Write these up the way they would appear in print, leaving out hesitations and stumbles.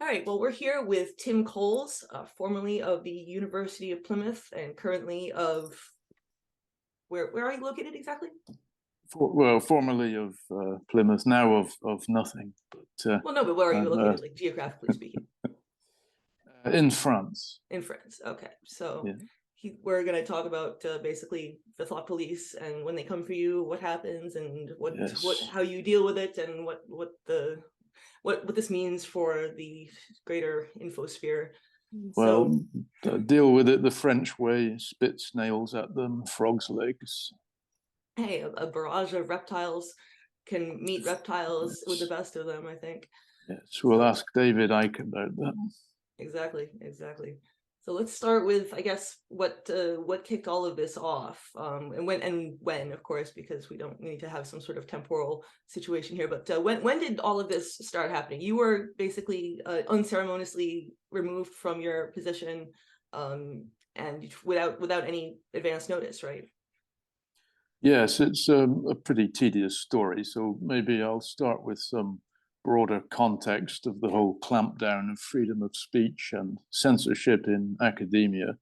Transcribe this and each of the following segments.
All right, well, we're here with Tim Coles, formerly of the University of Plymouth and currently of, where are you located exactly? Well, formerly of Plymouth, now of nothing. But Well, no, but where are you located, like geographically speaking? in France. In France, okay. So Yeah. we're going to talk about basically the thought police and when they come for you, what happens and Yes. how you deal with it and what this means for the greater infosphere. Well, So deal with it the French way: spit snails at them, frogs' legs. hey, a barrage of reptiles can meet reptiles with the Yes. best of them, I think. Yes. We'll ask David Icke about that. Exactly. So let's start with, I guess, what kicked all of this off, and when, of course, because we need to have some sort of temporal situation here. But when did all of this start happening? You were basically unceremoniously removed from your position, and without any advance notice, right? Yes, it's a pretty tedious story. So maybe I'll start with some broader context of the whole clampdown of freedom of speech and censorship in academia.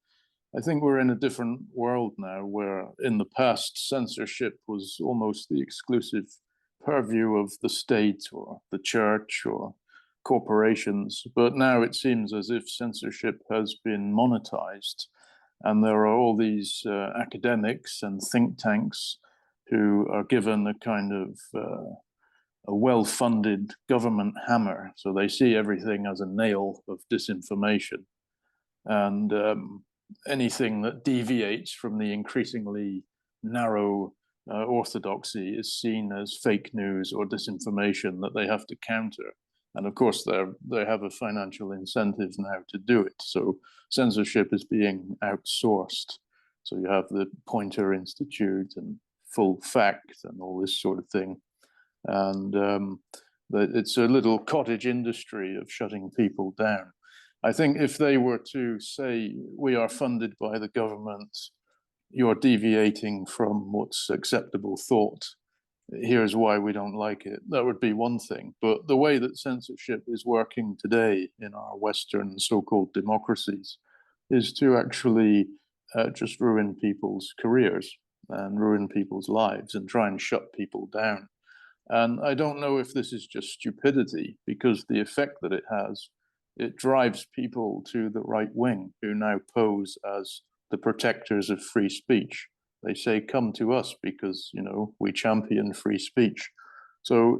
I think we're in a different world now, where in the past censorship was almost the exclusive purview of the state or the church or corporations. But now it seems as if censorship has been monetized, and there are all these academics and think tanks who are given a kind of a well-funded government hammer. So they see everything as a nail of disinformation. And anything that deviates from the increasingly narrow orthodoxy is seen as fake news or disinformation that they have to counter. And of course, they have a financial incentive now to do it. So censorship is being outsourced. So you have the Poynter Institute and Full Fact and all this sort of thing. And it's a little cottage industry of shutting people down. I think if they were to say, we are funded by the government, you're deviating from what's acceptable thought, here's why we don't like it, that would be one thing. But the way that censorship is working today in our Western so-called democracies is to actually just ruin people's careers and ruin people's lives and try and shut people down. And I don't know if this is just stupidity, because the effect that it has, it drives people to the right wing who now pose as the protectors of free speech. They say, come to us because, we champion free speech. So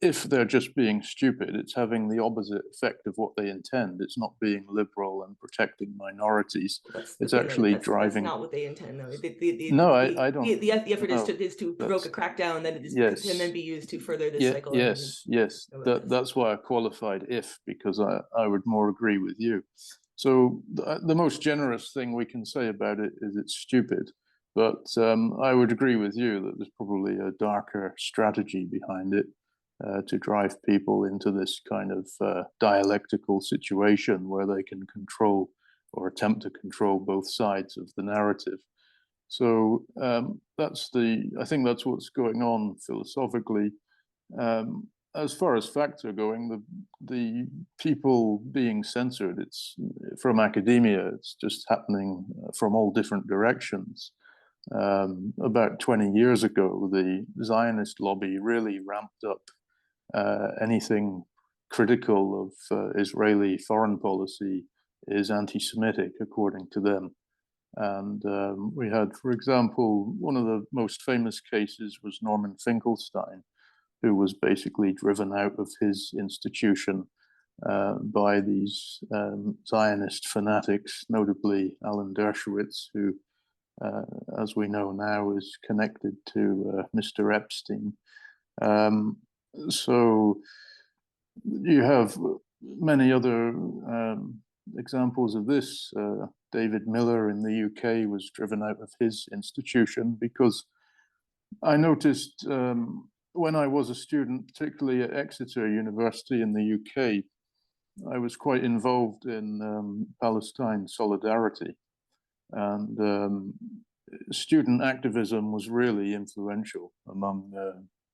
if they're just being stupid, it's having the opposite effect of what they intend. It's not being liberal and protecting minorities. It's actually driving. That's not what they intend, though. No, I don't. The effort no, is to provoke a crackdown that yes, can then be used to further this yeah, cycle. yes. That's why I qualified if, because I would more agree with you. So the most generous thing we can say about it is it's stupid. But I would agree with you that there's probably a darker strategy behind it to drive people into this kind of dialectical situation where they can control or attempt to control both sides of the narrative. So I think that's what's going on philosophically. As far as facts are going, the people being censored, it's from academia, it's just happening from all different directions. About 20 years ago, the Zionist lobby really ramped up anything critical of Israeli foreign policy is anti-Semitic, according to them. And we had, for example, one of the most famous cases was Norman Finkelstein, who was basically driven out of his institution by these Zionist fanatics, notably Alan Dershowitz, who, as we know now, is connected to Mr. Epstein. So you have many other examples of this. David Miller in the UK was driven out of his institution because I noticed when I was a student, particularly at Exeter University in the UK, I was quite involved in Palestine solidarity. And student activism was really influential among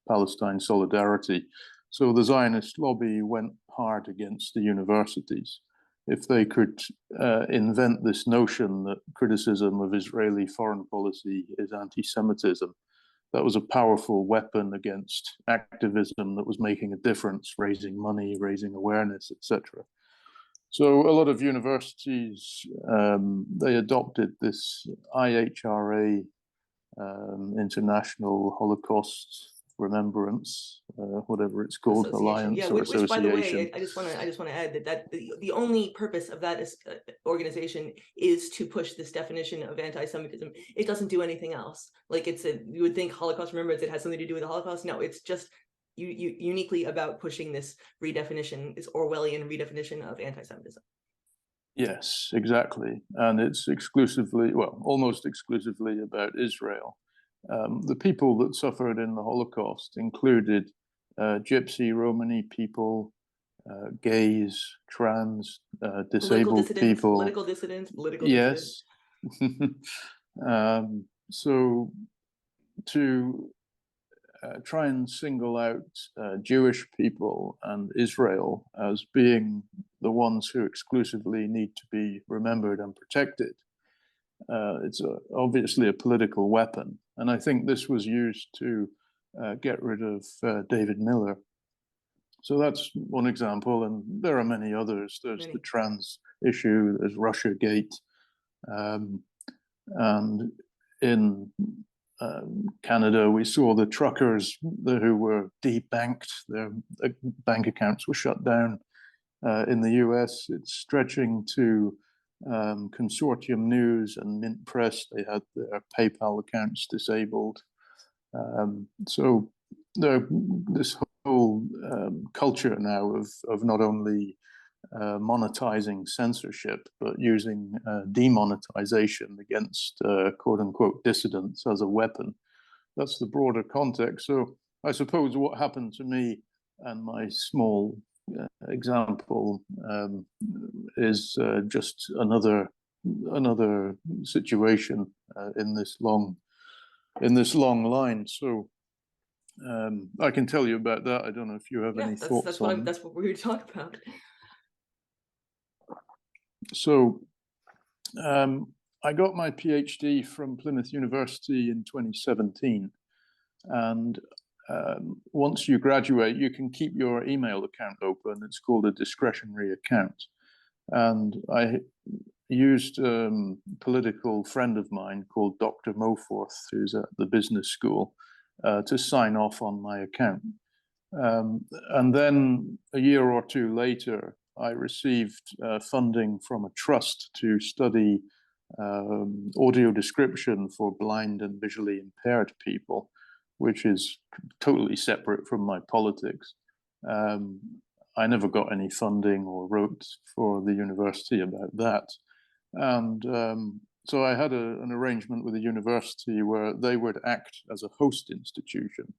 Palestine solidarity. So the Zionist lobby went hard against the universities. If they could invent this notion that criticism of Israeli foreign policy is anti-Semitism, that was a powerful weapon against activism that was making a difference, raising money, raising awareness, etc. So a lot of universities, they adopted this IHRA, International Holocaust Remembrance, whatever it's called, alliance or which by the association. way, I just want to add that the only purpose of that organization is to push this definition of anti-Semitism. It doesn't do anything else. Like you would think Holocaust Remembrance, it has something to do with the Holocaust. No, it's just uniquely about pushing this redefinition, this Orwellian redefinition of anti-Semitism. Yes, exactly. And it's exclusively, well, almost exclusively about Israel. The people that suffered in the Holocaust included Gypsy, Romani people, gays, trans, disabled people. Political dissidents, yes. So to try and single out Jewish people and Israel as being the ones who exclusively need to be remembered and protected, it's obviously a political weapon. And I think this was used to get rid of David Miller. So that's one example, and there are many others. There's the trans issue, there's Russiagate, and in Canada, we saw the truckers who were debanked, their bank accounts were shut down. In the US, it's stretching to Consortium News and Mint Press. They had their PayPal accounts disabled. So this whole culture now of not only monetizing censorship, but using demonetization against quote unquote dissidents as a weapon. That's the broader context. So I suppose what happened to me and my small example is just another situation in this long line. So I can tell you about that. I don't know if you have any thoughts on. That's what we're here to talk about. So I got my PhD from Plymouth University in 2017, and once you graduate, you can keep your email account open. It's called a discretionary account. And I used a political friend of mine called Dr. Moforth, who's at the business school, to sign off on my account. And then a year or two later, I received funding from a trust to study audio description for blind and visually impaired people, which is totally separate from my politics. I never got any funding or wrote for the university about that. And so I had an arrangement with the university where they would act as a host institution.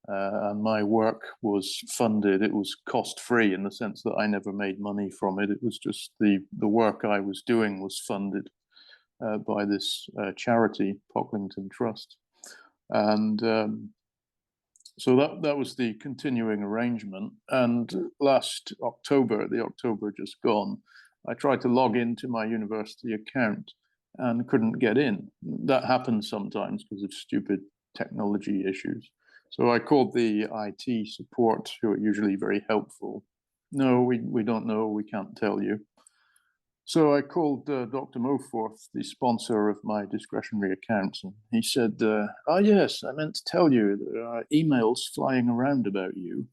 And my work was funded. It was cost-free in the sense that I never made money from it. It was just the work I was doing was funded by this charity, Pocklington Trust. And so that was the continuing arrangement. And last October, the October just gone, I tried to log into my university account and couldn't get in. That happens sometimes because of stupid technology issues. So I called the IT support, who are usually very helpful. No, we don't know, we can't tell you. So I called Dr. Moforth, the sponsor of my discretionary account, and he said, oh yes, I meant to tell you, there are emails flying around about you.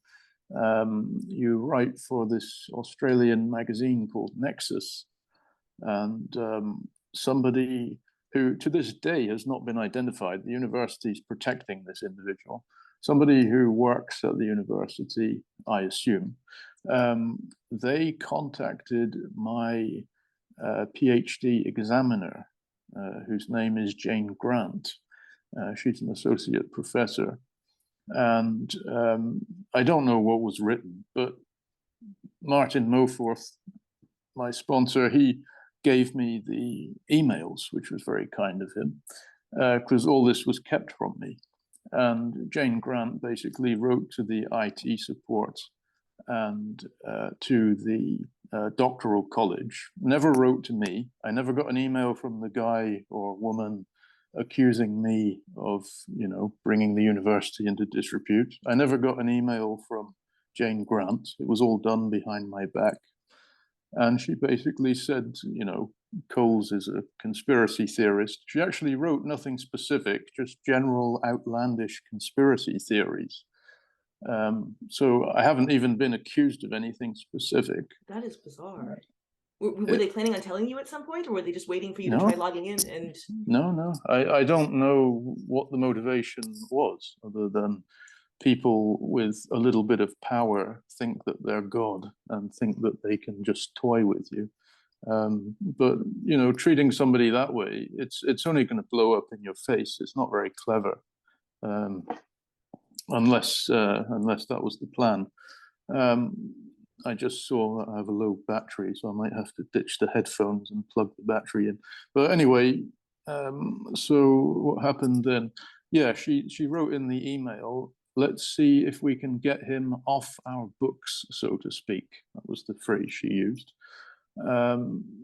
You write for this Australian magazine called Nexus, and somebody who to this day has not been identified, the university is protecting this individual, somebody who works at the university, I assume, they contacted my PhD examiner, whose name is Jane Grant. She's an associate professor. And I don't know what was written, but Martin Moforth, my sponsor, he gave me the emails, which was very kind of him, because all this was kept from me. And Jane Grant basically wrote to the IT support and to the doctoral college, never wrote to me. I never got an email from the guy or woman accusing me of, bringing the university into disrepute. I never got an email from Jane Grant. It was all done behind my back. And she basically said, Coles is a conspiracy theorist. She actually wrote nothing specific, just general outlandish conspiracy theories. So I haven't even been accused of anything specific. That is bizarre. Were they planning on telling you at some point, or were they just waiting for you to try logging in? And no, I don't know what the motivation was, other than people with a little bit of power think that they're God and think that they can just toy with you. But treating somebody that way, it's only going to blow up in your face. It's not very clever, unless that was the plan. I just saw that I have a low battery, so I might have to ditch the headphones and plug the battery in. But anyway, so what happened then? Yeah, she wrote in the email, let's see if we can get him off our books, so to speak. That was the phrase she used.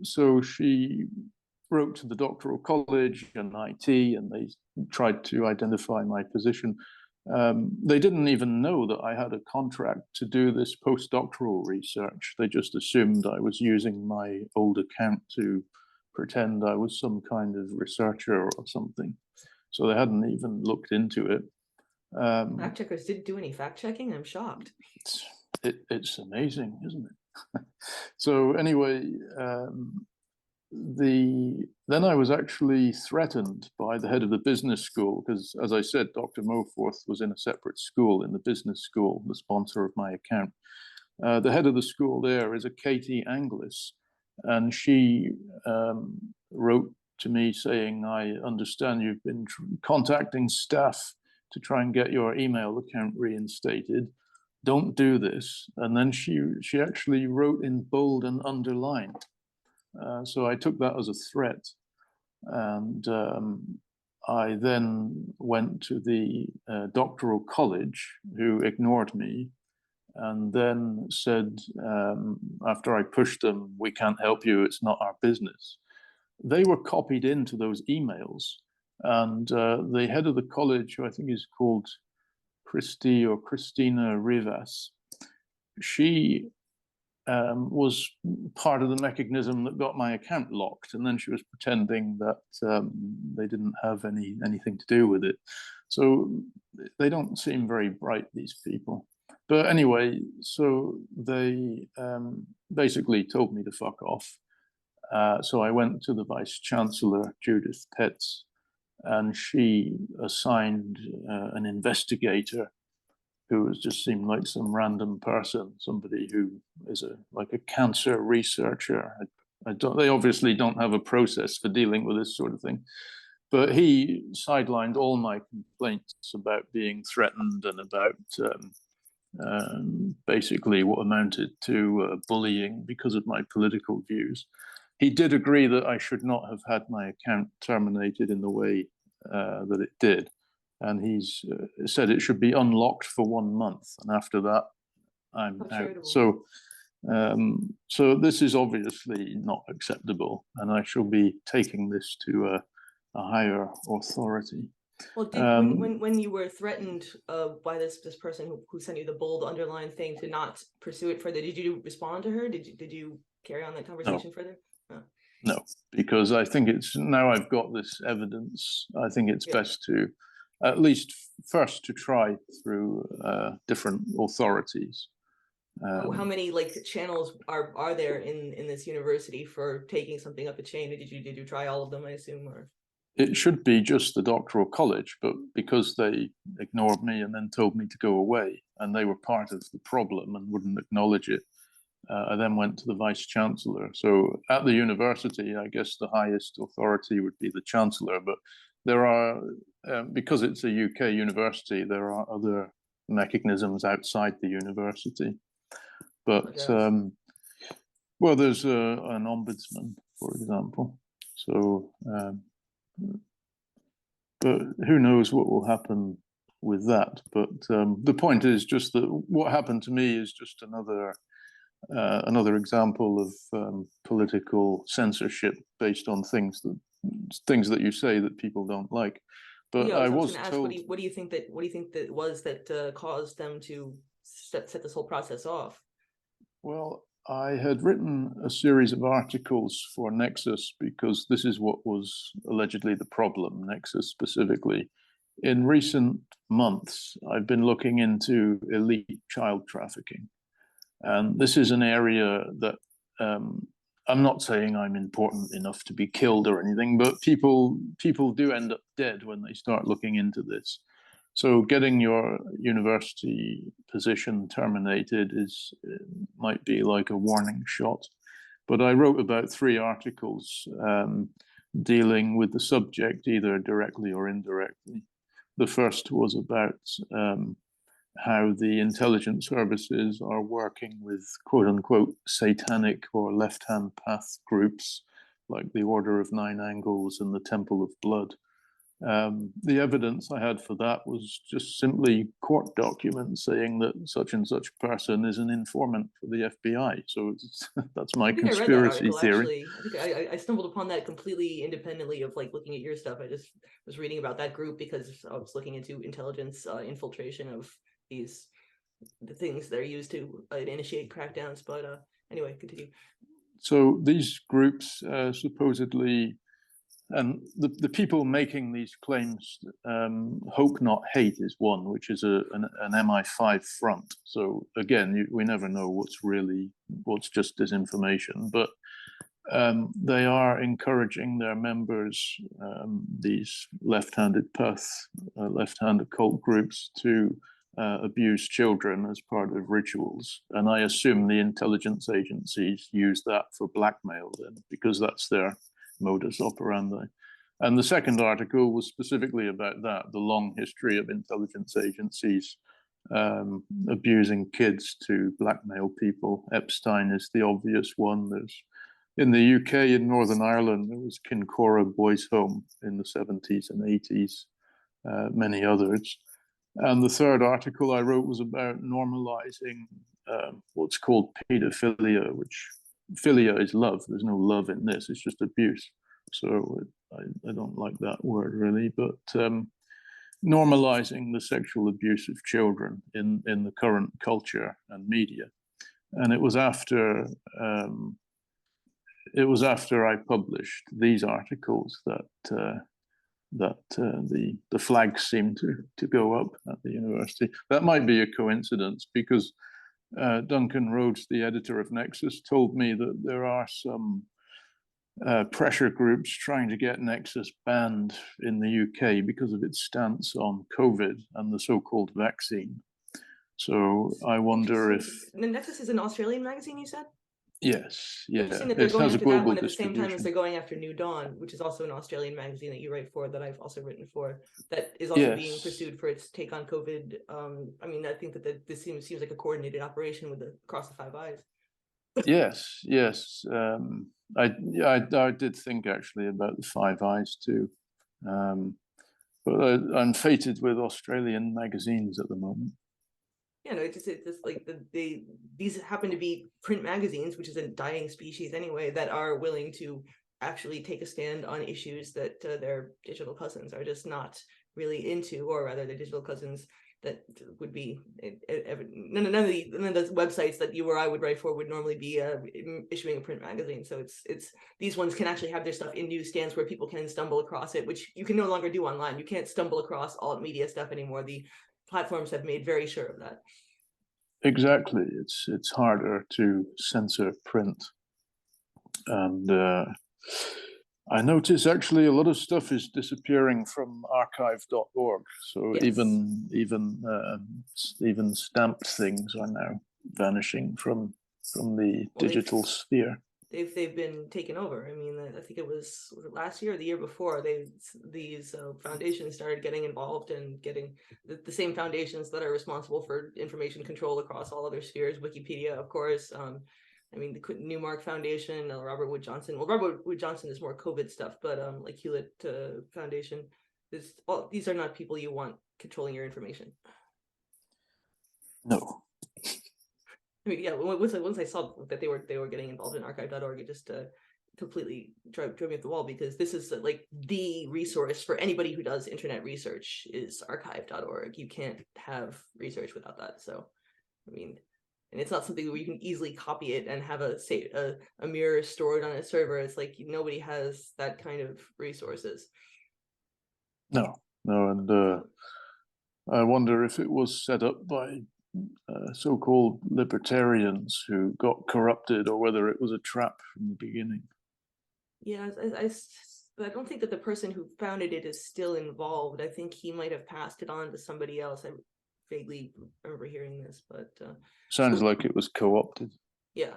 So she wrote to the doctoral college and IT, and they tried to identify my position. They didn't even know that I had a contract to do this postdoctoral research. They just assumed I was using my old account to pretend I was some kind of researcher or something. So they hadn't even looked into it. Fact checkers didn't do any fact checking. I'm shocked. It's amazing, isn't it? So anyway, then I was actually threatened by the head of the business school, because, as I said, Dr. Moforth was in a separate school, in the business school, the sponsor of my account. The head of the school there is a Katie Anglis, and she wrote to me saying, I understand you've been contacting staff to try and get your email account reinstated. Don't do this. And then she actually wrote in bold and underlined. So I took that as a threat. And I then went to the doctoral college, who ignored me, and then said, after I pushed them, we can't help you, it's not our business. They were copied into those emails. And the head of the college, who I think is called Christina Rivas, she was part of the mechanism that got my account locked, and then she was pretending that they didn't have anything to do with it. So they don't seem very bright, these people. But anyway, so they basically told me to fuck off. So I went to the Vice Chancellor, Judith Petz, and she assigned an investigator who just seemed like some random person, somebody who is like a cancer researcher. They obviously don't have a process for dealing with this sort of thing. But he sidelined all my complaints about being threatened and about basically what amounted to bullying because of my political views. He did agree that I should not have had my account terminated in the way that it did. And he's said it should be unlocked for 1 month. And after that, I'm out. So, so this is obviously not acceptable. And I shall be taking this to a higher authority. Well, when you were threatened by this person who sent you the bold underline thing to not pursue it further, did you respond to her? Did you carry on that conversation further? No, because I think it's, now I've got this evidence, I think it's best to at least first to try through different authorities. How many channels are there in this university for taking something up a chain? Did you try all of them, I assume? Or it should be just the doctoral college, but because they ignored me and then told me to go away, and they were part of the problem and wouldn't acknowledge it, I then went to the Vice Chancellor. So at the university, I guess the highest authority would be the Chancellor, but there are, because it's a UK university, there are other mechanisms outside the university. But, well, there's an ombudsman, for example. So, but who knows what will happen with that. But the point is just that what happened to me is just another example of political censorship based on things that you say that people don't like. But Yeah, I I was was going to ask, told. what do you think that it was that caused them to set this whole process off? Well, I had written a series of articles for Nexus because this is what was allegedly the problem, Nexus specifically. In recent months, I've been looking into elite child trafficking. And this is an area that I'm not saying I'm important enough to be killed or anything, but people do end up dead when they start looking into this. So getting your university position terminated might be like a warning shot. But I wrote about 3 articles dealing with the subject, either directly or indirectly. The first was about how the intelligence services are working with quote unquote satanic or left-hand path groups like the Order of Nine Angles and the Temple of Blood. The evidence I had for that was just simply court documents saying that such and such person is an informant for the FBI. So that's my conspiracy theory. Actually. I think I stumbled upon that completely independently of like looking at your stuff. I just was reading about that group because I was looking into intelligence infiltration of the things that are used to initiate crackdowns. But anyway, continue. So these groups supposedly, and the people making these claims, hope not hate is one, which is an MI5 front. So again, we never know what's just disinformation, but they are encouraging their members, these left-handed path, left-hand occult groups, to abuse children as part of rituals. And I assume the intelligence agencies use that for blackmail then, because that's their modus operandi. And the second article was specifically about that, the long history of intelligence agencies abusing kids to blackmail people. Epstein is the obvious one. There's in the UK, in Northern Ireland, there was Kincora Boys Home in the 70s and 80s, many others. And the third article I wrote was about normalizing what's called pedophilia, which philia is love. There's no love in this, it's just abuse. So I don't like that word really, but normalizing the sexual abuse of children in the current culture and media. And it was after I published these articles that the flags seem to go up at the university. That might be a coincidence because Duncan Rhodes, the editor of Nexus, told me that there are some pressure groups trying to get Nexus banned in the UK because of its stance on COVID and the so-called vaccine. So I wonder if... And the Nexus is an Australian magazine, you said? Yes, yeah. Interesting that they're going after that one at the same time as they're going after New Dawn, which is also an Australian magazine that you write for, that I've also written for, that is also being pursued for its take on COVID. I mean, I think that this seems like a coordinated operation with across the Five Eyes. Yes, yes. I did think actually about the Five Eyes too, but I'm fated with Australian magazines at the moment. Yeah, no, it's just like these happen to be print magazines, which is a dying species anyway, that are willing to actually take a stand on issues that their digital cousins are just not really into, or rather, their digital cousins that would be none of the websites that you or I would write for would normally be issuing a print magazine. So it's these ones can actually have their stuff in newsstands where people can stumble across it, which you can no longer do online. You can't stumble across alt media stuff anymore. The platforms have made very sure of that. Exactly, it's harder to censor print, and I notice actually a lot of stuff is disappearing from archive.org. So yes. even stamped things are now vanishing from the digital sphere. They've been taken over. I mean, I think it was last year or the year before, these foundations started getting involved and getting the same foundations that are responsible for information control across all other spheres. Wikipedia, of course. I mean, the Newmark Foundation, Robert Wood Johnson. Well, Robert Wood Johnson is more COVID stuff, but like Hewlett Foundation. these are not people you want controlling your information. No. I mean, yeah, once I saw that they were getting involved in archive.org, it just completely drove me up the wall, because this is like the resource for anybody who does internet research is archive.org. You can't have research without that. So, I mean, and it's not something where you can easily copy it and have a mirror stored on a server. It's like nobody has that kind of resources. No, and I wonder if it was set up by so-called libertarians who got corrupted, or whether it was a trap from the beginning. Yeah, I don't think that the person who founded it is still involved. I think he might have passed it on to somebody else. I vaguely remember hearing this, but sounds like it was co-opted. Yeah.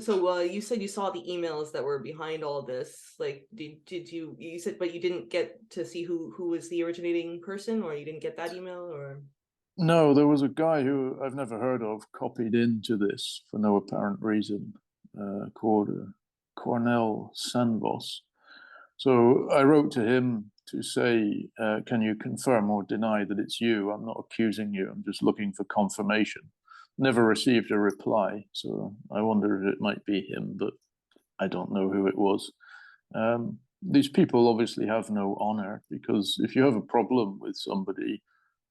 So you said you saw the emails that were behind all this. Like, did you said, but you didn't get to see who was the originating person, or you didn't get that email, or? No, there was a guy who I've never heard of copied into this for no apparent reason, called Cornel Sanvos. So I wrote to him to say, can you confirm or deny that it's you? I'm not accusing you. I'm just looking for confirmation. Never received a reply. So I wonder if it might be him, but I don't know who it was. These people obviously have no honor, because if you have a problem with somebody,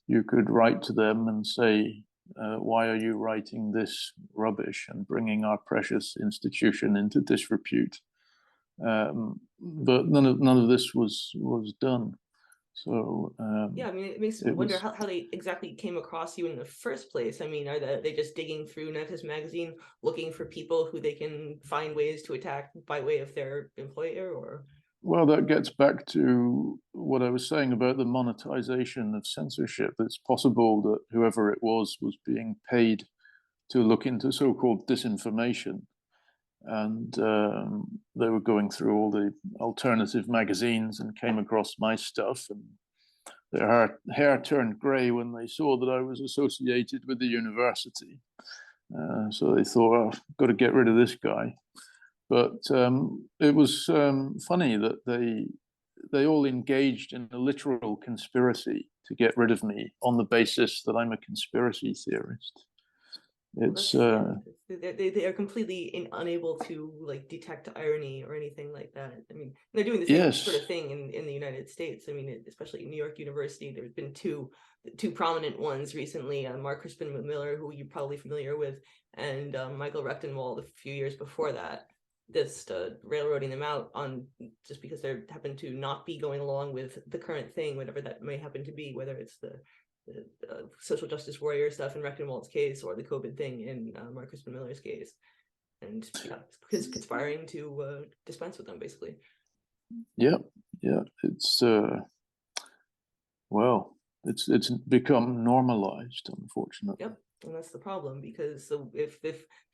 you could write to them and say, why are you writing this rubbish and bringing our precious institution into disrepute? But none of this was done. So yeah, I mean, it makes me wonder how they exactly came across you in the first place. I mean, are they just digging through Nexus magazine looking for people who they can find ways to attack by way of their employer, or? Well, that gets back to what I was saying about the monetization of censorship. It's possible that whoever it was being paid to look into so-called disinformation, and they were going through all the alternative magazines and came across my stuff, and their hair turned grey when they saw that I was associated with the university. So they thought, oh, I've got to get rid of this guy. But it was funny that they all engaged in a literal conspiracy to get rid of me on the basis that I'm a conspiracy theorist. It's they are completely unable to like detect irony or anything like that. I mean, they're doing the same sort of thing in the United States. I mean, especially in New York University, there's been two prominent ones recently. Mark Crispin Miller, who you're probably familiar with, and Michael Rectenwald a few years before that. Just railroading them out on just because they happen to not be going along with the current thing, whatever that may happen to be, whether it's the social justice warrior stuff in Rectenwald's case or the COVID thing in Mark Crispin Miller's case, and yeah, conspiring to dispense with them, basically. Yeah, it's well, it's become normalized, unfortunately. Yep. And that's the problem, because if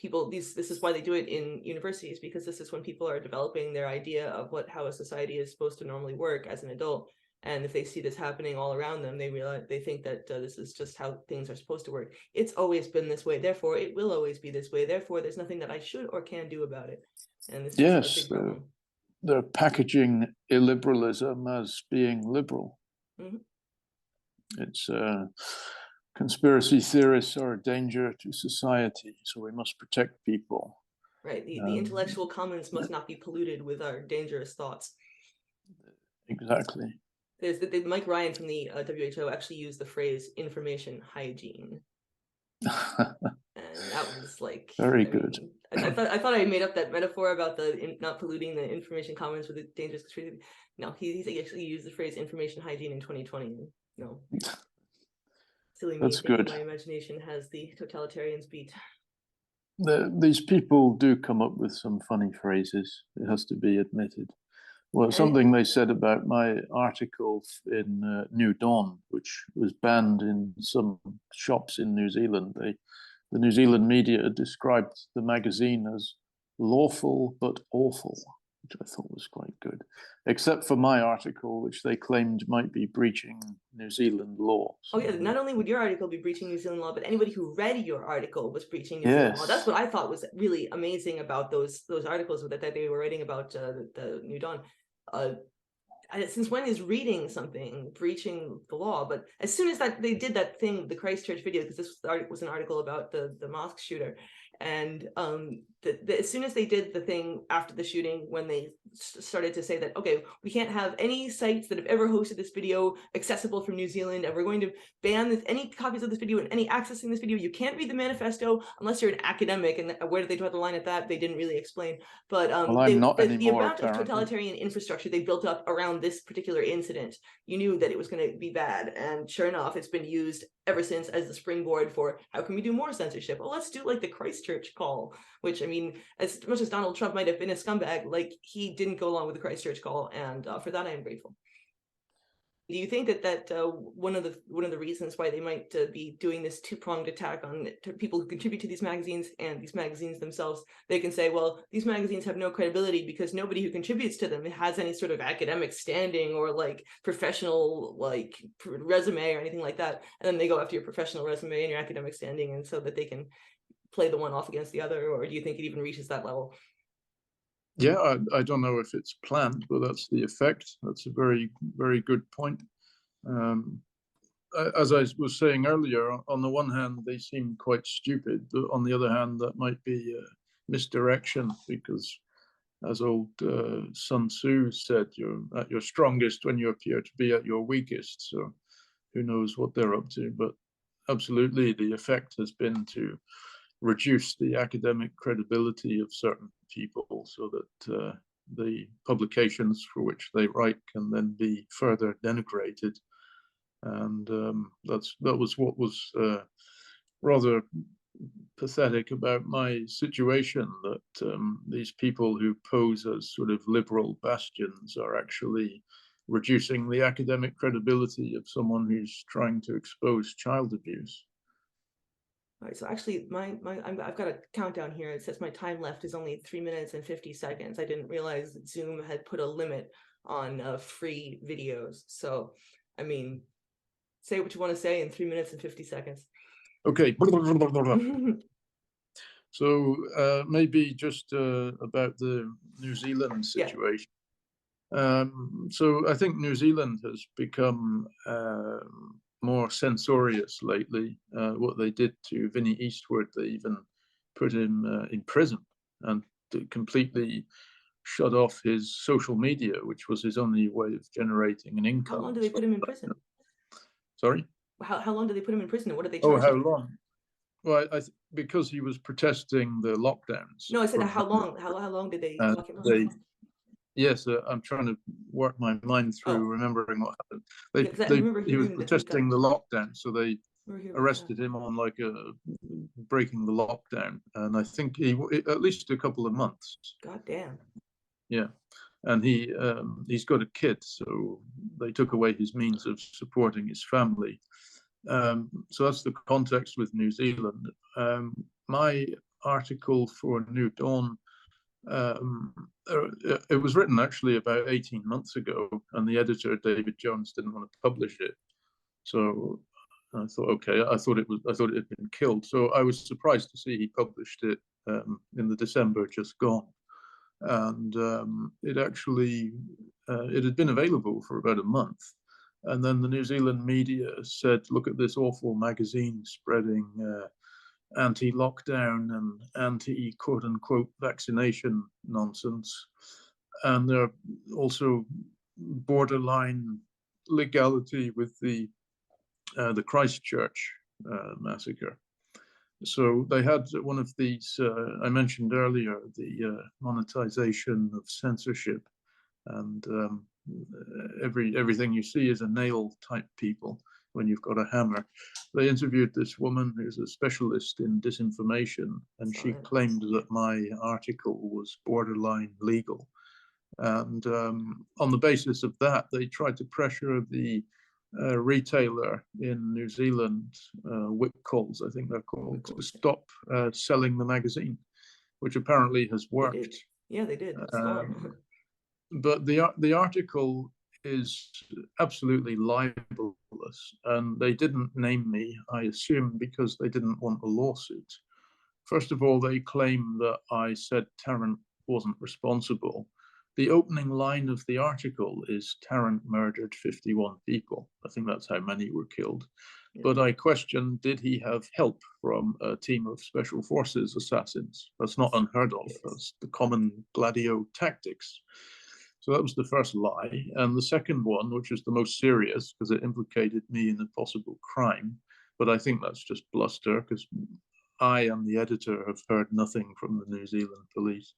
people, this is why they do it in universities, because this is when people are developing their idea of how a society is supposed to normally work as an adult. And if they see this happening all around them, they think that this is just how things are supposed to work. It's always been this way, therefore it will always be this way. Therefore, there's nothing that I should or can do about it. And this is a big problem. They're packaging illiberalism as being liberal. Mm-hmm. It's conspiracy theorists are a danger to society, so we must protect people. Right. The intellectual commons must not be polluted with our dangerous thoughts. Exactly. There's Mike Ryan from the WHO actually used the phrase information hygiene. And that was like very good. I thought I made up that metaphor about not polluting the information commons with the dangerous conspiracy. No, he actually used the phrase information hygiene in 2020. No. Silly me. That's good. My imagination has the totalitarians beat. These people do come up with some funny phrases, it has to be admitted. Well, something they said about my article in New Dawn, which was banned in some shops in New Zealand. The New Zealand media described the magazine as lawful but awful, which I thought was quite good, except for my article, which they claimed might be breaching New Zealand law. So, oh yeah, not only would your article be breaching New Zealand law, but anybody who read your article was breaching New Zealand law. That's what I thought was really amazing about those articles that they were writing about the New Dawn. since when is reading something breaching the law? But as soon as they did that thing, the Christchurch video, because this was an article about the mosque shooter, and as soon as they did the thing after the shooting, when they started to say that, okay, we can't have any sites that have ever hosted this video accessible from New Zealand, and we're going to ban any copies of this video and any accessing this video. You can't read the manifesto unless you're an academic. And where did they draw the line at that? They didn't really explain. But Well, I'm not the anymore, amount of apparently. totalitarian infrastructure they built up around this particular incident, you knew that it was going to be bad. And sure enough, it's been used ever since as the springboard for how can we do more censorship? Well, let's do like the Christchurch call, which, I mean, as much as Donald Trump might have been a scumbag, like, he didn't go along with the Christchurch call, and for that I am grateful. Do you think that one of the reasons why they might be doing this two-pronged attack on people who contribute to these magazines and these magazines themselves? They can say, well, these magazines have no credibility because nobody who contributes to them has any sort of academic standing or like professional like resume or anything like that, and then they go after your professional resume and your academic standing, and so that they can play the one off against the other? Or do you think it even reaches that level? Yeah, I don't know if it's planned, but that's the effect. That's a very, very good point. As I was saying earlier, on the one hand, they seem quite stupid, but on the other hand, that might be misdirection, because as old Sun Tzu said, you're at your strongest when you appear to be at your weakest. So who knows what they're up to, but absolutely the effect has been to reduce the academic credibility of certain people so that the publications for which they write can then be further denigrated. And that was what was rather pathetic about my situation, that these people who pose as sort of liberal bastions are actually reducing the academic credibility of someone who's trying to expose child abuse. All right, so actually, I've got a countdown here. It says my time left is only 3 minutes and 50 seconds. I didn't realize that Zoom had put a limit on free videos. So, I mean, say what you want to say in 3 minutes and 50 seconds. Okay. So maybe just about the New Zealand situation. Yeah. So I think New Zealand has become more censorious lately. What they did to Vinnie Eastwood, they even put him in prison and completely shut off his social media, which was his only way of generating an income. How long did they put him in prison? Sorry? How long did they put him in prison? What did they charge him? Oh, how long? Well, because he was protesting the lockdowns. No, I said how long? How long did they lock him up? Yes, I'm trying to work my mind through remembering what happened. He was protesting the lockdown, so they arrested him on like breaking the lockdown, and I think at least a couple of months. God damn. Yeah, and he's got a kid, so they took away his means of supporting his family. So that's the context with New Zealand. My article for New Dawn, it was written actually about 18 months ago, and the editor, David Jones, didn't want to publish it. So I thought, okay, I thought it had been killed. So I was surprised to see he published it in the December just gone. And it actually, it had been available for about a month. And then the New Zealand media said, look at this awful magazine spreading anti-lockdown and anti-quote-unquote vaccination nonsense. And they're also borderline legality with the Christchurch massacre. So they had one of these, I mentioned earlier, the monetization of censorship, and everything you see is a nail type people when you've got a hammer. They interviewed this woman who's a specialist in disinformation, and she claimed that my article was borderline legal. And on the basis of that, they tried to pressure the retailer in New Zealand, Whipcalls, I think they're called, to stop selling the magazine, which apparently has worked. Yeah, they did. But the article is absolutely libelous, and they didn't name me, I assume, because they didn't want a lawsuit. First of all, they claim that I said Tarrant wasn't responsible the opening line of the article is Tarrant murdered 51 people. I think that's how many were killed. Yeah. But I question, did he have help from a team of special forces assassins? That's not unheard of. That's the common Gladio tactics. So that was the first lie. And the second one, which is the most serious, because it implicated me in a possible crime, but I think that's just bluster, because I and the editor have heard nothing from the New Zealand police.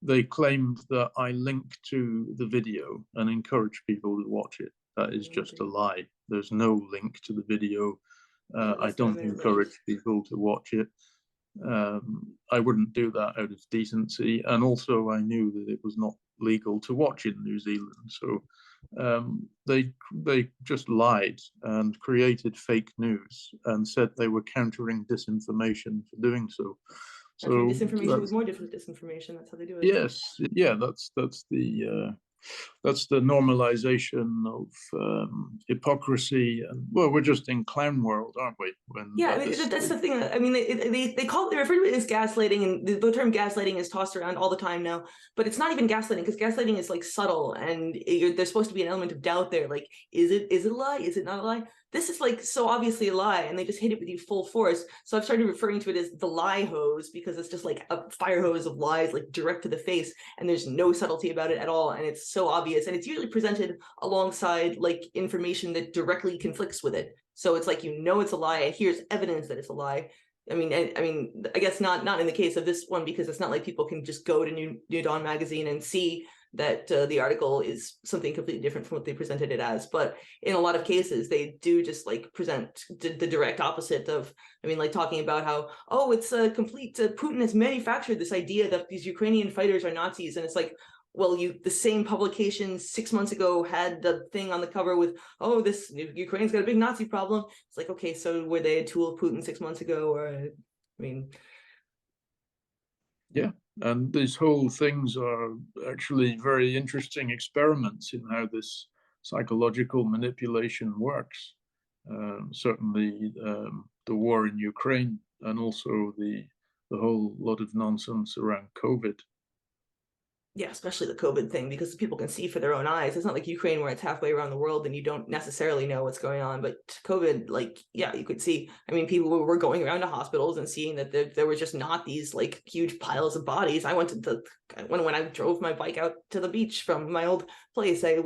They claimed that I linked to the video and encouraged people to watch it. That is just a lie. There's no link to the video. I don't encourage people to watch it. I wouldn't do that out of decency. And also I knew that it was not legal to watch in New Zealand. So they just lied and created fake news and said they were countering disinformation for doing so. So disinformation with more different disinformation. That's how they do it. Yes, yeah, that's the normalization of hypocrisy, and well, we're just in clown world, aren't we? Yeah, that's the thing. I mean, they refer to it as gaslighting, and the term gaslighting is tossed around all the time now. But it's not even gaslighting, because gaslighting is like subtle, and there's supposed to be an element of doubt there. Like, is it a lie? Is it not a lie? This is like so obviously a lie, and they just hit it with you full force. So I've started referring to it as the lie hose, because it's just like a fire hose of lies, like direct to the face, and there's no subtlety about it at all, and it's so obvious. And it's usually presented alongside like information that directly conflicts with it. So it's like, it's a lie. Here's evidence that it's a lie. I mean, I guess not in the case of this one, because it's not like people can just go to New Dawn magazine and see that the article is something completely different from what they presented it as. But in a lot of cases, they do just like present the direct opposite of, like talking about how, oh, it's a complete, Putin has manufactured this idea that these Ukrainian fighters are Nazis. And it's like, well, the same publication 6 months ago had the thing on the cover with, oh, this Ukraine's got a big Nazi problem. It's like, okay, so were they a tool of Putin 6 months ago? Or, yeah, and these whole things are actually very interesting experiments in how this psychological manipulation works. Certainly the war in Ukraine, and also the whole lot of nonsense around COVID. Yeah, especially the COVID thing, because people can see for their own eyes. It's not like Ukraine where it's halfway around the world and you don't necessarily know what's going on. But COVID, like, yeah, you could see. People were going around to hospitals and seeing that there were just not these like huge piles of bodies. I went to when I drove my bike out to the beach from my old place, I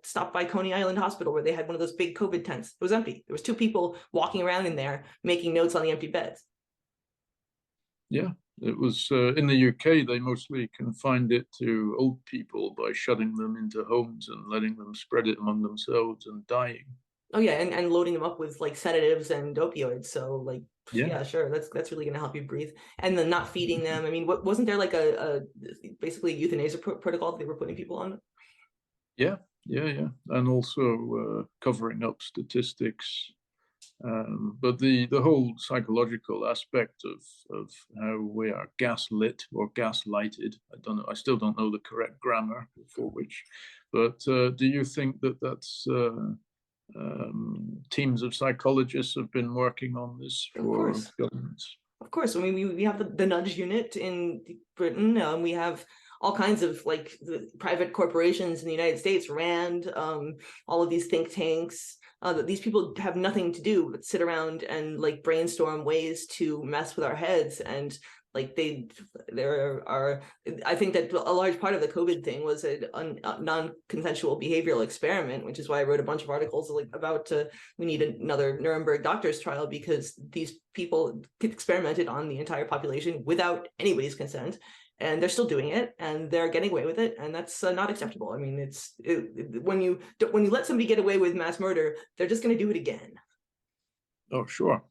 stopped by Coney Island Hospital, where they had one of those big COVID tents. It was empty. There was 2 people walking around in there making notes on the empty beds. Yeah. It was in the UK, they mostly confined it to old people by shutting them into homes and letting them spread it among themselves and dying. Oh yeah, and loading them up with like sedatives and opioids. So like, yeah, sure, that's really going to help you breathe. And then not feeding them. Wasn't there like a basically euthanasia protocol that they were putting people on? Yeah, and also covering up statistics. But the whole psychological aspect of how we are gaslit or gaslighted, I still don't know the correct grammar for which, but do you think that that's teams of psychologists have been working on this for governments? Of course. We have the nudge unit in Britain. We have all kinds of like the private corporations in the United States, RAND, all of these think tanks. These people have nothing to do but sit around and like brainstorm ways to mess with our heads. And like I think that a large part of the COVID thing was a non-consensual behavioral experiment, which is why I wrote a bunch of articles like about we need another Nuremberg doctor's trial, because these people experimented on the entire population without anybody's consent. And they're still doing it, and they're getting away with it, and that's not acceptable. When you let somebody get away with mass murder, they're just going to do it again. Oh, sure.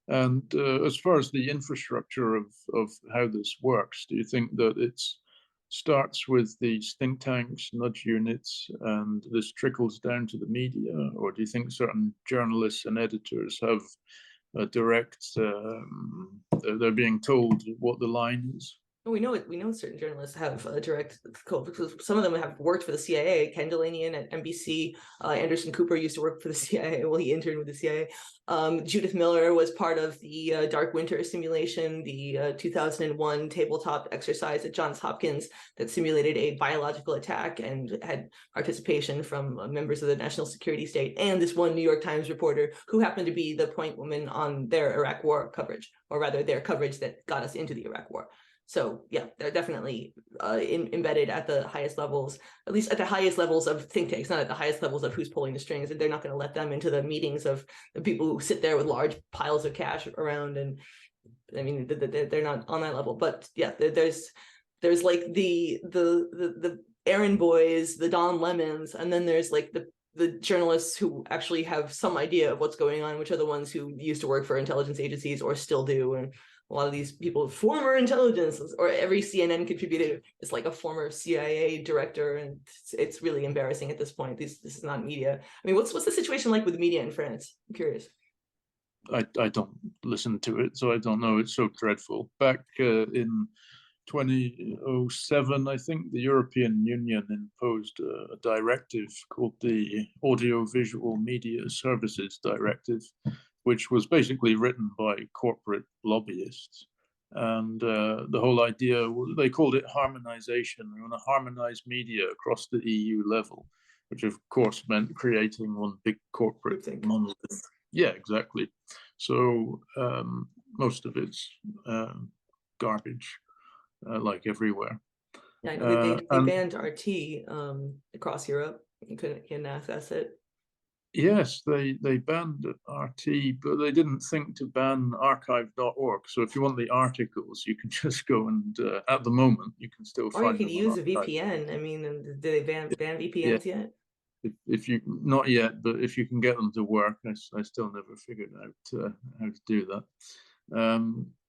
And as far as the infrastructure of how this works, do you think that it starts with these think tanks, nudge units, and this trickles down to the media, or do you think certain journalists and editors have a direct? They're being told what the line is? We know it. We know certain journalists have direct because some of them have worked for the CIA. Ken Delanian at NBC, Anderson Cooper used to work for the CIA. Well, he interned with the CIA. Judith Miller was part of the Dark Winter simulation, the 2001 tabletop exercise at Johns Hopkins that simulated a biological attack and had participation from members of the national security state, and this one New York Times reporter who happened to be the point woman on their Iraq War coverage, or rather their coverage that got us into the Iraq War. So yeah, they're definitely embedded at the highest levels, at least at the highest levels of think tanks, not at the highest levels of who's pulling the strings. And they're not going to let them into the meetings of the people who sit there with large piles of cash around. And I mean, they're not on that level. But yeah, there's like the errand boys, the Don Lemons, and then there's like the journalists who actually have some idea of what's going on, which are the ones who used to work for intelligence agencies or still do. And a lot of these people, former intelligence, or every CNN contributor is like a former CIA director, and it's really embarrassing at this point. This is not media. I mean, what's the situation like with media in France? I'm curious. I don't listen to it, so I don't know. It's so dreadful. Back in 2007, I think the European Union imposed a directive called the Audiovisual Media Services Directive, which was basically written by corporate lobbyists. And the whole idea, they called it harmonization. We want to harmonize media across the EU level, which of course meant creating one big corporate monolith. Yeah, exactly. So most of it's garbage, like everywhere. Yeah, I know they banned RT across Europe. You couldn't access it. Yes, they banned RT, but they didn't think to ban archive.org. So if you want the articles, you can just go and, at the moment, you can still find them. Or you could use a VPN. I mean, did they ban VPNs yet? If you, not yet, but if you can get them to work, I still never figured out how to do that.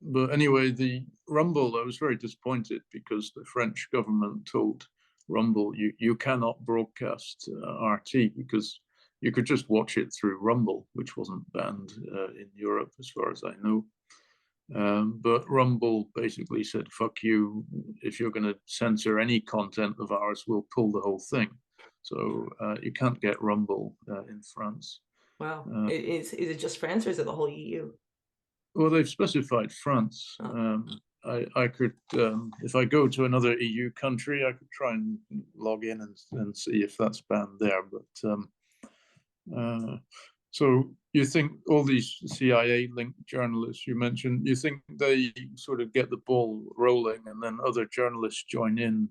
But anyway, the Rumble, I was very disappointed because the French government told Rumble, you cannot broadcast RT because you could just watch it through Rumble, which wasn't banned in Europe, as far as I know. But Rumble basically said, fuck you, if you're going to censor any content of ours, we'll pull the whole thing. So you can't get Rumble in France. Wow. Is it just France, or is it the whole EU? Well, they've specified France. Oh. I could, if I go to another EU country, I could try and log in and see if that's banned there. But so you think all these CIA-linked journalists you mentioned, you think they sort of get the ball rolling and then other journalists join in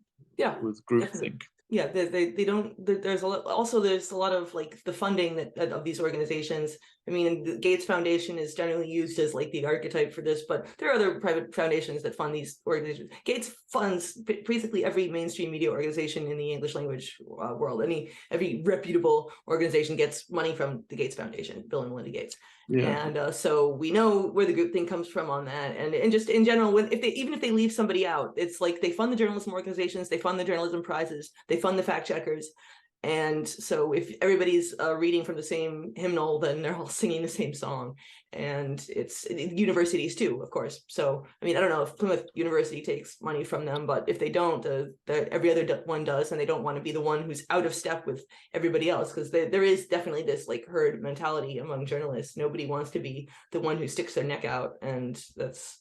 with groupthink? Yeah, they don't. There's a lot, also there's a lot of like the funding that of these organizations. I mean, the Gates Foundation is generally used as like the archetype for this, but there are other private foundations that fund these organizations. Gates funds basically every mainstream media organization in the English language world. Every reputable organization gets money from the Gates Foundation, Bill and Melinda Gates. Yeah. And so we know where the groupthink comes from on that, and just in general, even if they leave somebody out, it's like they fund the journalism organizations, they fund the journalism prizes, they fund the fact checkers, and so if everybody's reading from the same hymnal, then they're all singing the same song. And it's universities too, of course. So I mean, I don't know if Plymouth University takes money from them, but if they don't, every other one does, and they don't want to be the one who's out of step with everybody else, because there is definitely this like herd mentality among journalists. Nobody wants to be the one who sticks their neck out, and that's,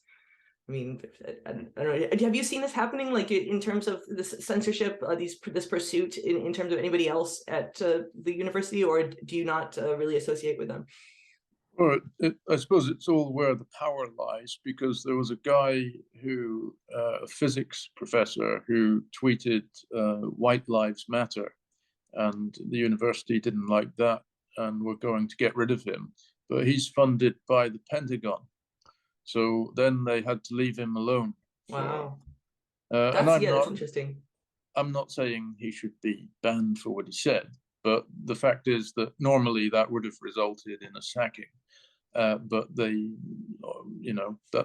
I mean, I don't know. Have you seen this happening, like in terms of this censorship, this pursuit in terms of anybody else at the university, or do you not really associate with them? Well, I suppose it's all where the power lies, because there was a guy who, a physics professor, who tweeted "White Lives Matter," and the university didn't like that and were going to get rid of him. But he's funded by the Pentagon. So then they had to leave him alone. Wow. And that's interesting. I'm not saying he should be banned for what he said, but the fact is that normally that would have resulted in a sacking. But they,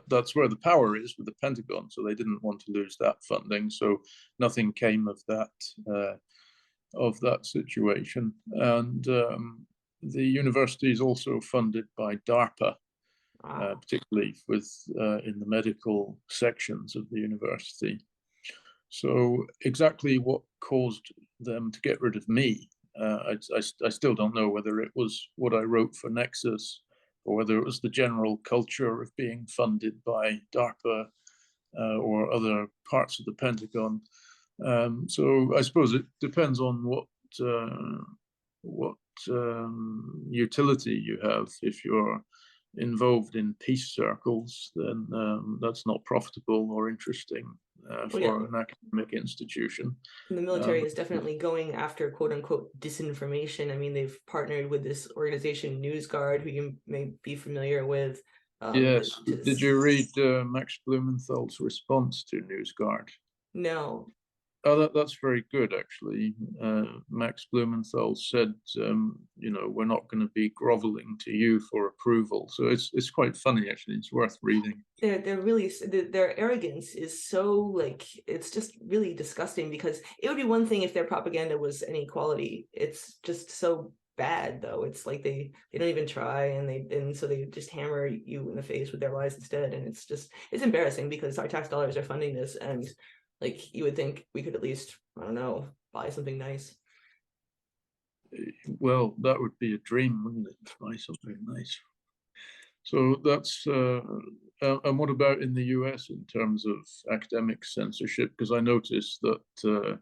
that's where the power is with the Pentagon. So they didn't want to lose that funding. So nothing came of that situation. And the university is also funded by DARPA. particularly with in the medical sections of the university. So exactly what caused them to get rid of me, I still don't know whether it was what I wrote for Nexus or whether it was the general culture of being funded by DARPA or other parts of the Pentagon. So I suppose it depends on what utility you have. If you're involved in peace circles, then that's not profitable or interesting for an academic institution. And the military is definitely going after quote unquote disinformation. I mean, they've partnered with this organization NewsGuard, who you may be familiar with. Yes. Did you read Max Blumenthal's response to NewsGuard? No. Oh, that's very good, actually. Max Blumenthal said, you know, we're not going to be groveling to you for approval. So it's quite funny, actually. It's worth reading. They're really, their arrogance is so, like, it's just really disgusting, because it would be one thing if their propaganda was any quality. It's just so bad, though. It's like they don't even try, and so they just hammer you in the face with their lies instead. And it's embarrassing, because our tax dollars are funding this, and like, you would think we could at least, I don't know, buy something nice. Well, that would be a dream, wouldn't it? Buy something nice. So that's, and what about in the US in terms of academic censorship? Because I noticed that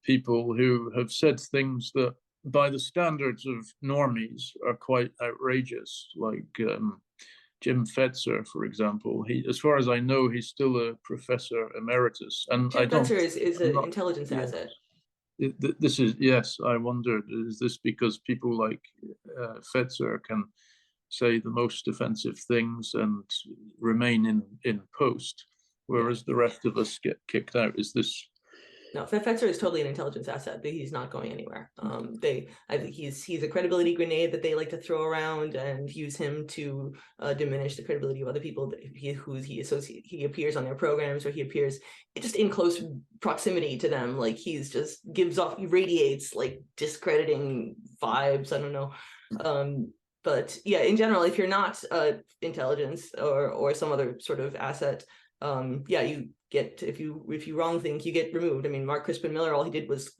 people who have said things that by the standards of normies are quite outrageous, like Jim Fetzer, for example. As far as I know, he's still a professor emeritus. And Jim Fetzer is an intelligence asset. This is, yes, I wondered, is this because people like Fetzer can say the most offensive things and remain in post, whereas the rest of us get kicked out? Is this... No, Fetzer is totally an intelligence asset. He's not going anywhere. I think he's a credibility grenade that they like to throw around and use him to diminish the credibility of other people that he appears on their programs, or he appears just in close proximity to them. Like, he radiates like discrediting vibes. I don't know. But yeah, in general, if you're not intelligence or some other sort of asset, yeah, you get, if you wrong think, you get removed. I mean, Mark Crispin Miller, all he did was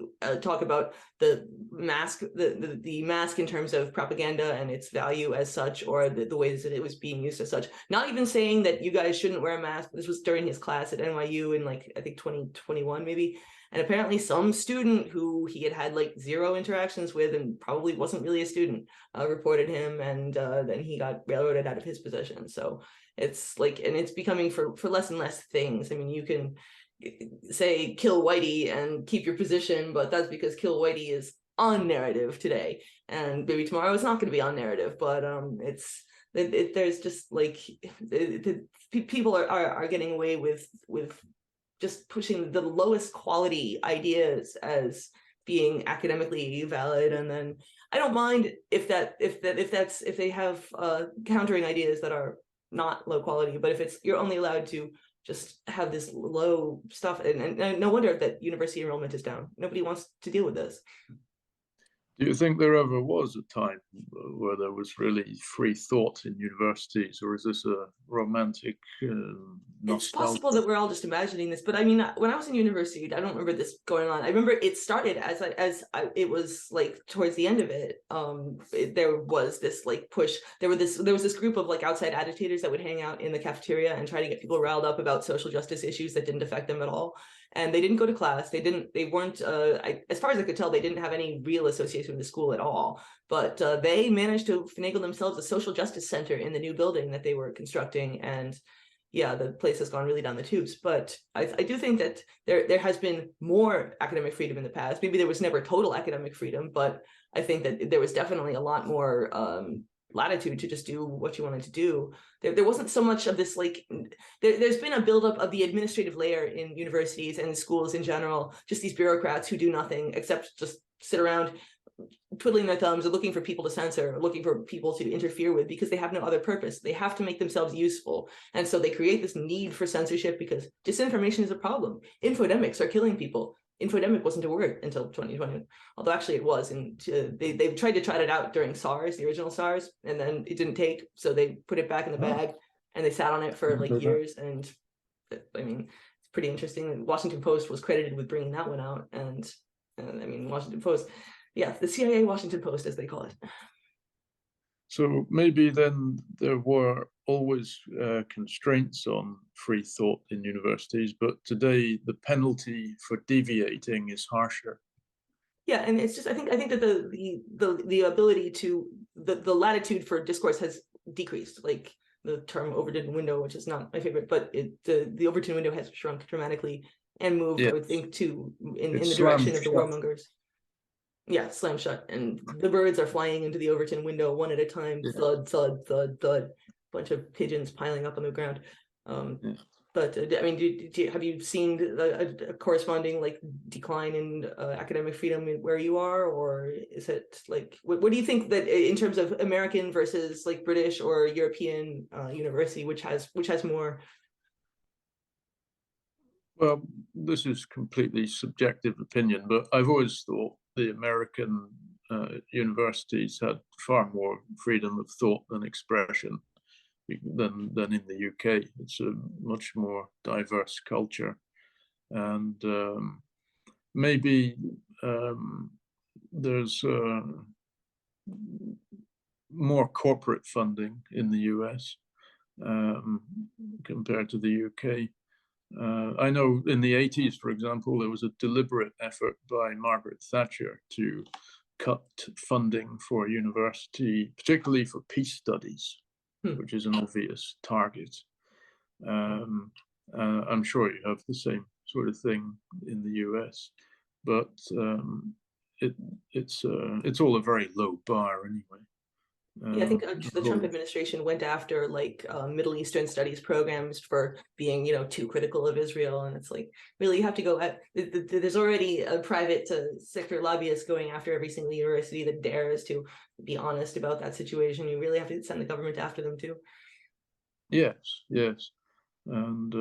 talk about the mask, the mask in terms of propaganda and its value as such, or the ways that it was being used as such. Not even saying that you guys shouldn't wear a mask. This was during his class at NYU in, like, I think 2021 maybe. And apparently some student who he had like 0 interactions with and probably wasn't really a student reported him, and then he got railroaded out of his position. So it's like, and it's becoming for less and less things. I mean, you can say kill Whitey and keep your position, but that's because kill Whitey is on narrative today, and maybe tomorrow it's not going to be on narrative. But there's just like people are getting away with just pushing the lowest quality ideas as being academically valid. And then I don't mind if they have countering ideas that are not low quality, but if you're only allowed to just have this low stuff, and no wonder that university enrollment is down. Nobody wants to deal with this. Do you think there ever was a time where there was really free thought in universities, or is this a romantic It's possible that we're all just imagining this, but I mean, when I was in university, I don't remember this going on. I remember it started it was like towards the end of it. There was this like push. There was this group of like outside agitators that would hang out in the cafeteria and try to get people riled up about social justice issues that didn't affect them at all. And they didn't go to class. They weren't, as far as I could tell, they didn't have any real association with the school at all. But they managed to finagle themselves a social justice center in the new building that they were constructing. And yeah, the place has gone really down the tubes. But I do think that there has been more academic freedom in the past. Maybe there was never total academic freedom, but I think that there was definitely a lot more latitude to just do what you wanted to do. There wasn't so much of this, like, there's been a buildup of the administrative layer in universities and schools in general, just these bureaucrats who do nothing except just sit around twiddling their thumbs or looking for people to censor or looking for people to interfere with because they have no other purpose. They have to make themselves useful. And so they create this need for censorship because disinformation is a problem. Infodemics are killing people. Infodemic wasn't a word until 2020, although actually it was. And they tried to trot it out during SARS, the original SARS, and then it didn't take. So they put it back in the bag and they sat on it for like years. And I mean, it's pretty interesting. The Washington Post was credited with bringing that one out. And I mean, Washington Post, yeah, the CIA Washington Post, as they call it. So maybe then there were always constraints on free thought in universities, but today the penalty for deviating is harsher. Yeah, and it's just I think that the ability to the latitude for discourse has decreased. Like the term Overton window, which is not my favorite, but the Overton window has shrunk dramatically and moved, I would think, to in the direction of the warmongers. Yeah, slam shut, and the birds are flying into the Overton window one at a time. Thud, thud, thud, thud. Bunch of pigeons piling up on the ground. But I mean, have you seen a corresponding like decline in academic freedom where you are, or is it like what do you think that in terms of American versus like British or European university, which has more? Well, this is completely subjective opinion, but I've always thought the American universities had far more freedom of thought and expression than in the UK. It's a much more diverse culture, and maybe there's more corporate funding in the US compared to the UK. I know in the 80s, for example, there was a deliberate effort by Margaret Thatcher to cut funding for university, particularly for peace studies, which is an obvious target. I'm sure you have the same sort of thing in the US, but it's all a very low bar anyway. Yeah, I think the Trump administration went after like Middle Eastern studies programs for being, too critical of Israel, and it's like really you have to go at. There's already a private sector lobbyist going after every single university that dares to be honest about that situation. You really have to send the government after them too. Yes, and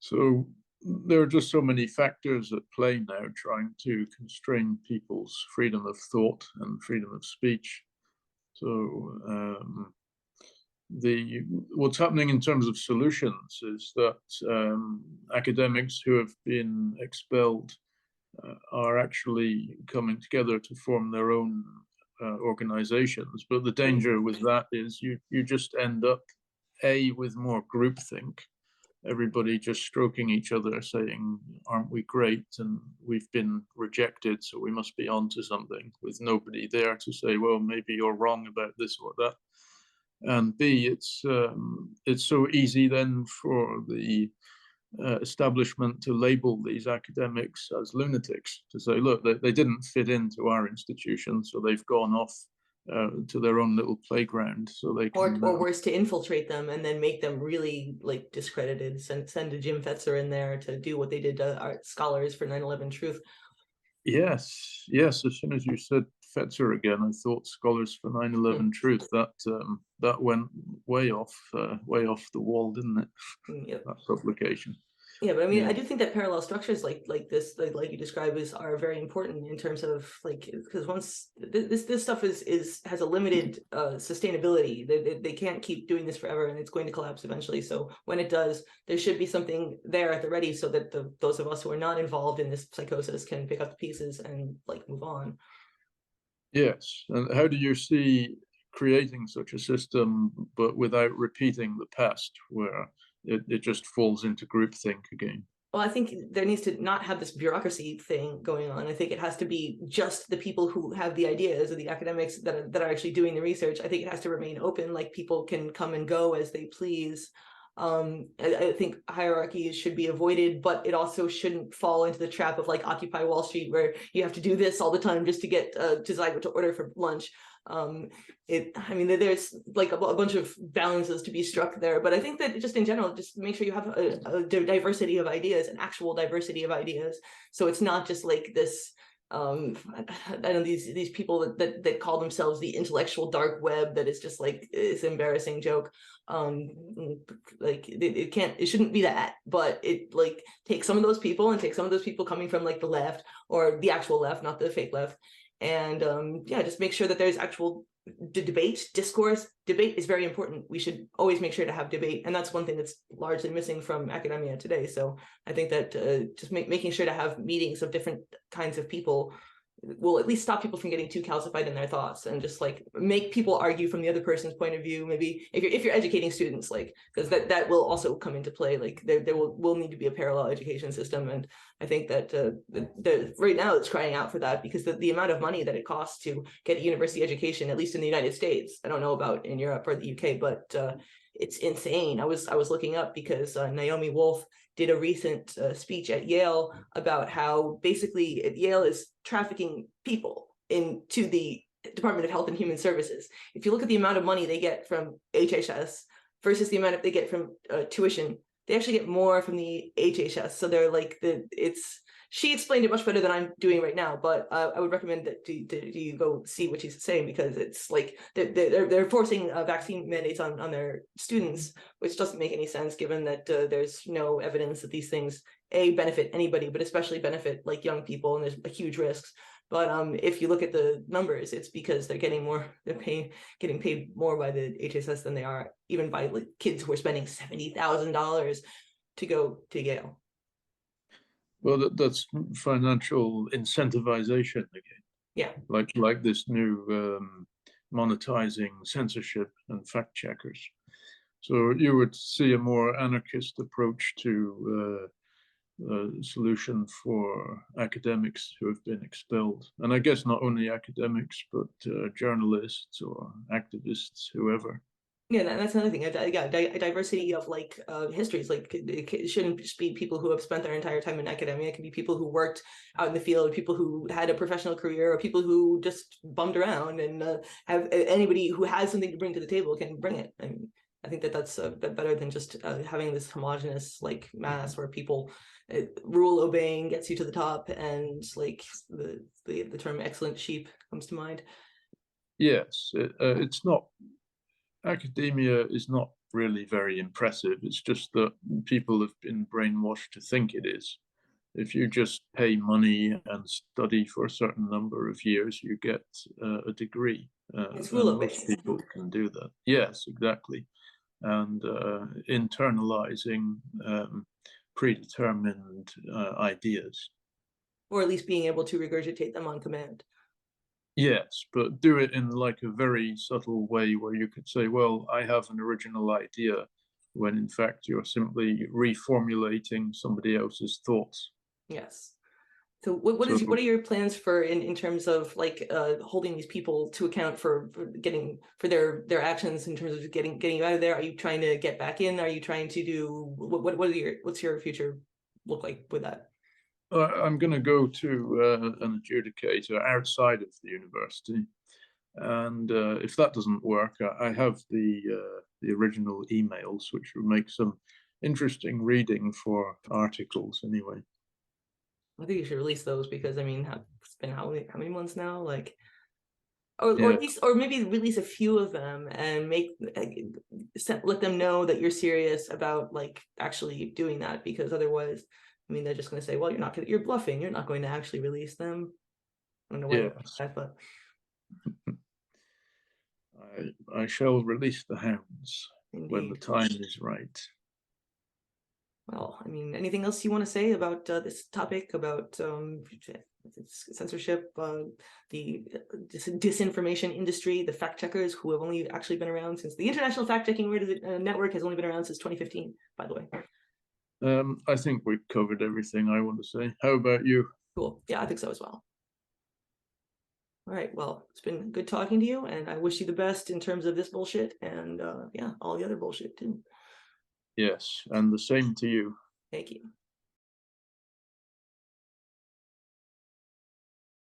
so there are just so many factors at play now, trying to constrain people's freedom of thought and freedom of speech. So what's happening in terms of solutions is that academics who have been expelled are actually coming together to form their own organizations. But the danger with that is you just end up with more groupthink. Everybody just stroking each other, saying, "Aren't we great? And we've been rejected, so we must be onto something," with nobody there to say, "Well, maybe you're wrong about this or that." And B, it's so easy then for the establishment to label these academics as lunatics, to say, "Look, they didn't fit into our institution, so they've gone off to their own little playground, so they can." Or worse, to infiltrate them and then make them really like discredited. Send a Jim Fetzer in there to do what they did to our scholars for 9/11 Truth. Yes. As soon as you said Fetzer again, I thought Scholars for 9/11 Truth. That went way off the wall, didn't it? Yep. That publication. Yeah, but I mean, I do think that parallel structures like this, like you describe, are very important in terms of like, because once this stuff has a limited sustainability. They can't keep doing this forever, and it's going to collapse eventually. So when it does, there should be something there at the ready, so that those of us who are not involved in this psychosis can pick up the pieces and like move on. Yes, and how do you see creating such a system, but without repeating the past, where it just falls into groupthink again? Well, I think there needs to not have this bureaucracy thing going on. I think it has to be just the people who have the ideas, or the academics that are actually doing the research. I think it has to remain open, like people can come and go as they please. I think hierarchy should be avoided, but it also shouldn't fall into the trap of like Occupy Wall Street, where you have to do this all the time just to get to decide what to order for lunch. I mean, there's like a bunch of balances to be struck there, but I think that just in general, just make sure you have a diversity of ideas, an actual diversity of ideas. So it's not just like this I know these people that call themselves the intellectual dark web, that is just like this embarrassing joke. Like it shouldn't be that, but it like takes some of those people and take some of those people coming from like the left or the actual left, not the fake left, and yeah, just make sure that there's actual debate, discourse. Debate is very important. We should always make sure to have debate, and that's one thing that's largely missing from academia today. So I think that just making sure to have meetings of different kinds of people will at least stop people from getting too calcified in their thoughts, and just like make people argue from the other person's point of view. Maybe if you're educating students, like, because that will also come into play. Like there will need to be a parallel education system, and I think that right now it's crying out for that, because the amount of money that it costs to get a university education, at least in the United States, I don't know about in Europe or the UK, but it's insane. I was looking up because Naomi Wolf did a recent speech at Yale about how basically Yale is trafficking people into the Department of Health and Human Services. If you look at the amount of money they get from HHS versus the amount they get from tuition, they actually get more from the HHS. So they're like she explained it much better than I'm doing right now, but I would recommend that you go see what she's saying, because it's like they're forcing vaccine mandates on their students, which doesn't make any sense given that there's no evidence that these things benefit anybody, but especially benefit like young people, and there's huge risks. But if you look at the numbers, it's because they're getting getting paid more by the HSS than they are even by like kids who are spending $70,000 to go to Yale. Well, that's financial incentivization again. Yeah. Like this new monetizing censorship and fact checkers. So you would see a more anarchist approach to solution for academics who have been expelled. And I guess not only academics, but journalists or activists, whoever. Yeah, that's another thing. A diversity of like histories. Like it shouldn't just be people who have spent their entire time in academia. It can be people who worked out in the field, people who had a professional career, or people who just bummed around, and have anybody who has something to bring to the table can bring it. And I think that's better than just having this homogenous like mass where people rule obeying gets you to the top, and like the term excellent sheep comes to mind. Yes, it's not. Academia is not really very impressive. It's just that people have been brainwashed to think it is. If you just pay money and study for a certain number of years, you get a degree. It's rule of most people can do that. Yes, exactly. And internalizing predetermined ideas. Or at least being able to regurgitate them on command. Yes, but do it in like a very subtle way where you could say, well, I have an original idea, when in fact you're simply reformulating somebody else's thoughts. Yes. So what are your plans for in terms of like holding these people to account for their actions in terms of getting you out of there? Are you trying to get back in? Are you trying to do what's your future look like with that? I'm going to go to an adjudicator outside of the university, and if that doesn't work, I have the original emails, which will make some interesting reading for articles. Anyway, I think you should release those, because I mean, it's been how many months now? Like, or at least, or maybe release a few of them and let them know that you're serious about like actually doing that, because otherwise, I mean, they're just going to say, well, you're bluffing. You're not going to actually release them. I don't know why that, but I shall release the hounds. Indeed. When the time is right. Well, I mean, anything else you want to say about this topic, about censorship, the disinformation industry, the fact checkers who have only actually been around since the International Fact Checking Network has only been around since 2015, by the way. I think we've covered everything I want to say. How about you? Cool. Yeah, I think so as well. All right. Well, it's been good talking to you, and I wish you the best in terms of this bullshit and yeah, all the other bullshit too. Yes, and the same to you. Thank you.